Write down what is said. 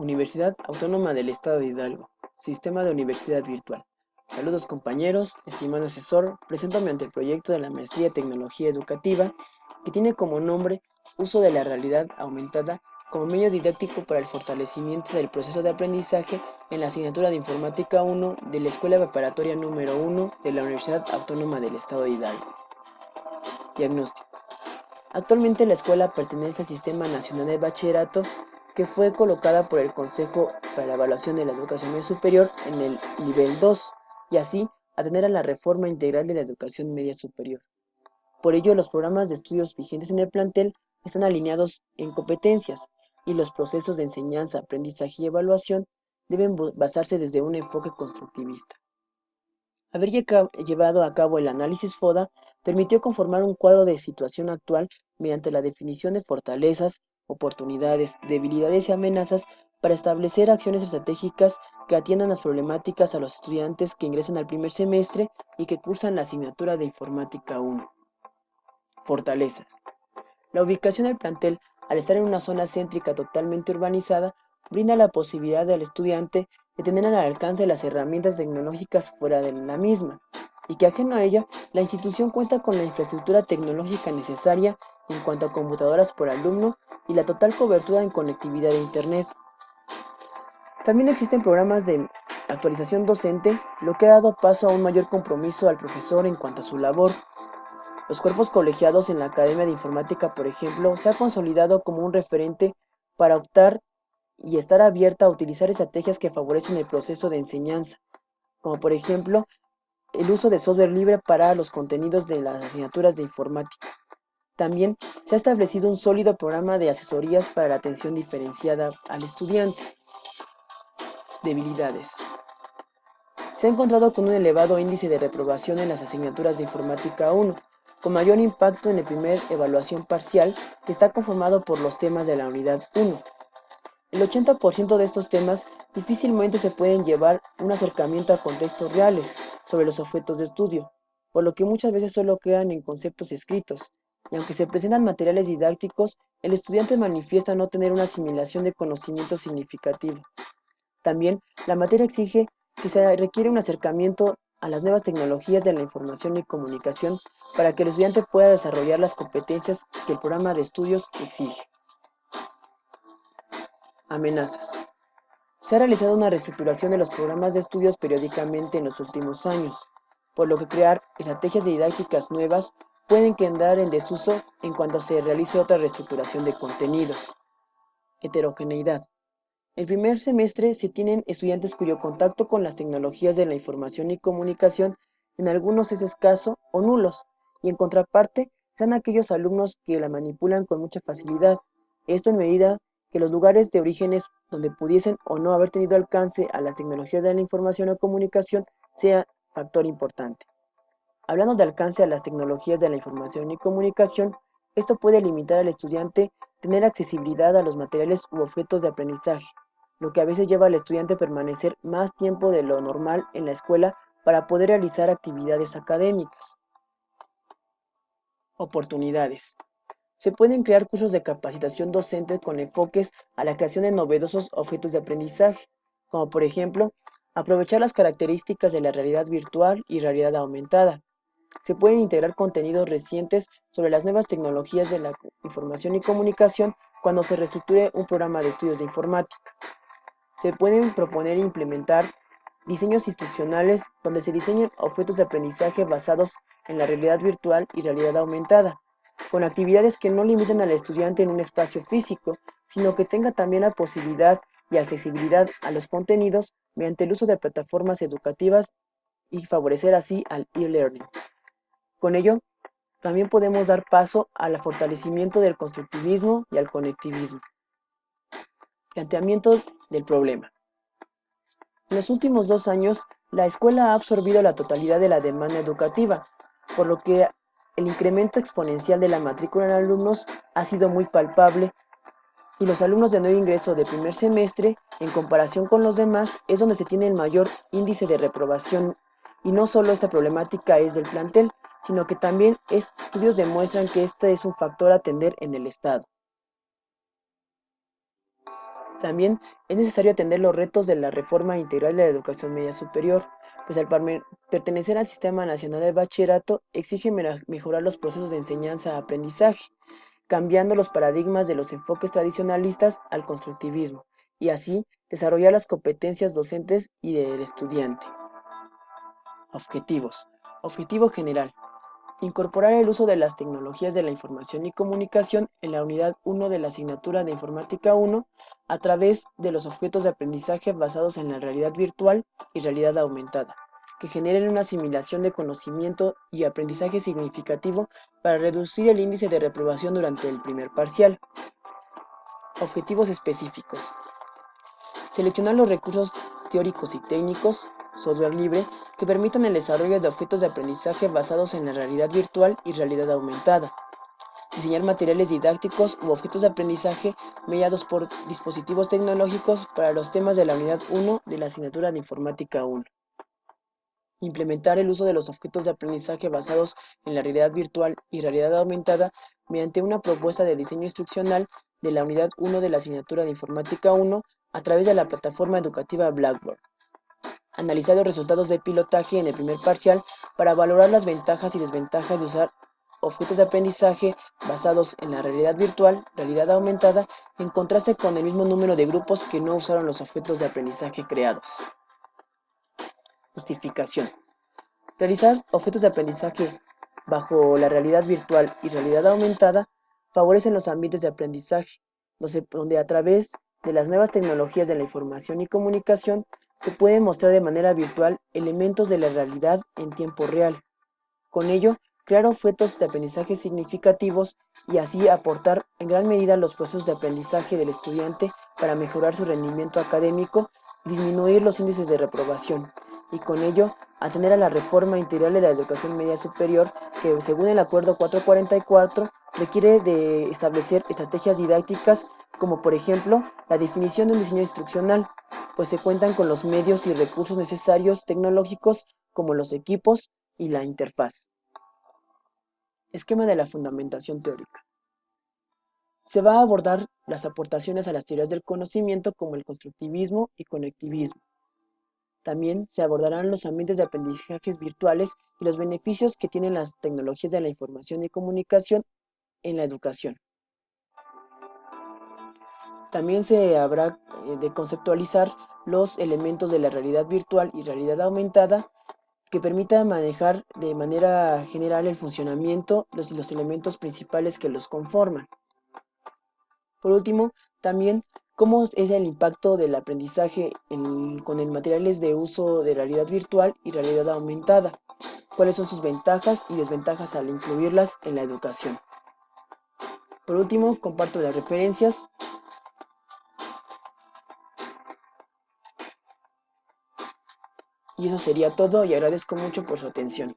Universidad Autónoma del Estado de Hidalgo, Sistema de Universidad Virtual. Saludos compañeros, estimado asesor, presento mi anteproyecto de la Maestría en Tecnología Educativa, que tiene como nombre Uso de la Realidad Aumentada como medio didáctico para el fortalecimiento del proceso de aprendizaje en la asignatura de Informática 1 de la Escuela Preparatoria número 1 de la Universidad Autónoma del Estado de Hidalgo. Diagnóstico. Actualmente la escuela pertenece al Sistema Nacional de Bachillerato, que fue colocada por el Consejo para la Evaluación de la Educación Media Superior en el nivel 2, y así atender a la reforma integral de la educación media superior. Por ello, los programas de estudios vigentes en el plantel están alineados en competencias, y los procesos de enseñanza, aprendizaje y evaluación deben basarse desde un enfoque constructivista. Haber llevado a cabo el análisis FODA permitió conformar un cuadro de situación actual mediante la definición de fortalezas, oportunidades, debilidades y amenazas para establecer acciones estratégicas que atiendan las problemáticas a los estudiantes que ingresan al primer semestre y que cursan la asignatura de Informática 1. Fortalezas. La ubicación del plantel, al estar en una zona céntrica totalmente urbanizada, brinda la posibilidad al estudiante de tener al alcance las herramientas tecnológicas fuera de la misma, y que ajeno a ella, la institución cuenta con la infraestructura tecnológica necesaria en cuanto a computadoras por alumno y la total cobertura en conectividad de Internet. También existen programas de actualización docente, lo que ha dado paso a un mayor compromiso al profesor en cuanto a su labor. Los cuerpos colegiados en la Academia de Informática, por ejemplo, se ha consolidado como un referente para optar y estar abierta a utilizar estrategias que favorecen el proceso de enseñanza, como por ejemplo el uso de software libre para los contenidos de las asignaturas de informática. También se ha establecido un sólido programa de asesorías para la atención diferenciada al estudiante. Debilidades. Se ha encontrado con un elevado índice de reprobación en las asignaturas de Informática 1, con mayor impacto en la primera evaluación parcial, que está conformado por los temas de la unidad 1. El 80% de estos temas difícilmente se pueden llevar un acercamiento a contextos reales sobre los objetos de estudio, por lo que muchas veces solo quedan en conceptos escritos, y aunque se presentan materiales didácticos, el estudiante manifiesta no tener una asimilación de conocimiento significativo. También, la materia exige que se requiere un acercamiento a las nuevas tecnologías de la información y comunicación para que el estudiante pueda desarrollar las competencias que el programa de estudios exige. Amenazas. Se ha realizado una reestructuración de los programas de estudios periódicamente en los últimos años, por lo que crear estrategias didácticas nuevas pueden quedar en desuso en cuanto se realice otra reestructuración de contenidos. Heterogeneidad. El primer semestre se tienen estudiantes cuyo contacto con las tecnologías de la información y comunicación en algunos es escaso o nulos, y en contraparte están aquellos alumnos que la manipulan con mucha facilidad. Esto en medida que los lugares de orígenes donde pudiesen o no haber tenido alcance a las tecnologías de la información o comunicación sea factor importante. Hablando de alcance a las tecnologías de la información y comunicación, esto puede limitar al estudiante tener accesibilidad a los materiales u objetos de aprendizaje, lo que a veces lleva al estudiante a permanecer más tiempo de lo normal en la escuela para poder realizar actividades académicas. Oportunidades. Se pueden crear cursos de capacitación docente con enfoques a la creación de novedosos objetos de aprendizaje, como por ejemplo, aprovechar las características de la realidad virtual y realidad aumentada. Se pueden integrar contenidos recientes sobre las nuevas tecnologías de la información y comunicación cuando se reestructure un programa de estudios de informática. Se pueden proponer e implementar diseños instruccionales donde se diseñen objetos de aprendizaje basados en la realidad virtual y realidad aumentada, con actividades que no limiten al estudiante en un espacio físico, sino que tenga también la posibilidad y accesibilidad a los contenidos mediante el uso de plataformas educativas y favorecer así al e-learning. Con ello, también podemos dar paso al fortalecimiento del constructivismo y al conectivismo. Planteamiento del problema. En los últimos 2 años, la escuela ha absorbido la totalidad de la demanda educativa, por lo que el incremento exponencial de la matrícula en alumnos ha sido muy palpable y los alumnos de nuevo ingreso de primer semestre, en comparación con los demás, es donde se tiene el mayor índice de reprobación. Y no solo esta problemática es del plantel, sino que también estudios demuestran que este es un factor a atender en el Estado. También es necesario atender los retos de la reforma integral de la educación media superior, pues al pertenecer al Sistema Nacional de Bachillerato exige mejorar los procesos de enseñanza-aprendizaje, cambiando los paradigmas de los enfoques tradicionalistas al constructivismo, y así desarrollar las competencias docentes y del estudiante. Objetivos. Objetivo general. Incorporar el uso de las tecnologías de la información y comunicación en la unidad 1 de la asignatura de Informática 1 a través de los objetos de aprendizaje basados en la realidad virtual y realidad aumentada, que generen una asimilación de conocimiento y aprendizaje significativo para reducir el índice de reprobación durante el primer parcial. Objetivos específicos. Seleccionar los recursos teóricos y técnicos, software libre, que permitan el desarrollo de objetos de aprendizaje basados en la realidad virtual y realidad aumentada. Diseñar materiales didácticos u objetos de aprendizaje mediados por dispositivos tecnológicos para los temas de la unidad 1 de la asignatura de Informática 1. Implementar el uso de los objetos de aprendizaje basados en la realidad virtual y realidad aumentada mediante una propuesta de diseño instruccional de la unidad 1 de la asignatura de Informática 1 a través de la plataforma educativa Blackboard. Analizar los resultados de pilotaje en el primer parcial para valorar las ventajas y desventajas de usar objetos de aprendizaje basados en la realidad virtual, realidad aumentada, en contraste con el mismo número de grupos que no usaron los objetos de aprendizaje creados. Justificación. Realizar objetos de aprendizaje bajo la realidad virtual y realidad aumentada favorecen los ambientes de aprendizaje, donde a través de las nuevas tecnologías de la información y comunicación se pueden mostrar de manera virtual elementos de la realidad en tiempo real. Con ello, crear objetos de aprendizaje significativos y así aportar en gran medida los procesos de aprendizaje del estudiante para mejorar su rendimiento académico, disminuir los índices de reprobación y con ello atender a la reforma integral de la educación media superior que, según el Acuerdo 444, requiere de establecer estrategias didácticas como por ejemplo la definición de un diseño instruccional, pues se cuentan con los medios y recursos necesarios tecnológicos como los equipos y la interfaz. Esquema de la fundamentación teórica. Se va a abordar las aportaciones a las teorías del conocimiento como el constructivismo y conectivismo. También se abordarán los ambientes de aprendizajes virtuales y los beneficios que tienen las tecnologías de la información y comunicación en la educación. También se habrá de conceptualizar los elementos de la realidad virtual y realidad aumentada que permita manejar de manera general el funcionamiento de los elementos principales que los conforman. Por último, también cómo es el impacto del aprendizaje con el materiales de uso de realidad virtual y realidad aumentada, cuáles son sus ventajas y desventajas al incluirlas en la educación. Por último, comparto las referencias. Y eso sería todo y agradezco mucho por su atención.